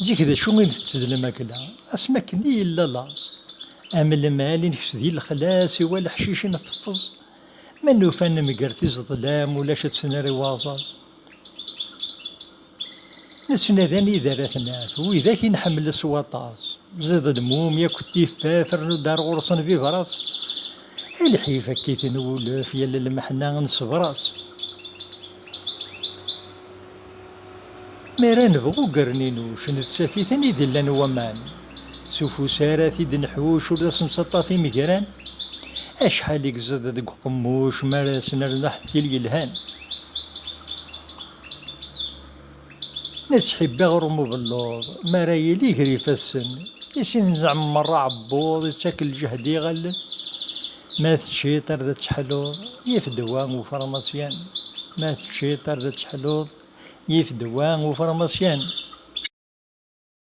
زيك ذا شو غير تتزلم هكذا اسماك إلا لاص أما المال نكس ذي الخلاص ولا حشيش نتفز منو فان مقرتي ظلام ولا شت سناري واصل نسنا ذاني ذارتنا وإذا كي نحمل السواطاس زاد الموم ياكل تيفافر دار غرصن في براس الحيفة كي تنولف يلا المحنا نصبراس ميران بغو قرنينوش نتسافي ثاني دلان ومان سوفو ساراتي دنحوش ولا سنسطاطي مقران أشحال يقزد دق قموش مارسنا لحتي اليلهان نسحب بغرمو باللوض مرايلي هريف السن يسين زعم مرة عبوض يتاكل جهدي غلن ما تشيطر ذا تحلوض يفدوان وفرماسيان ما تشيطر ذا تحلوض يفدوان وفرماسيان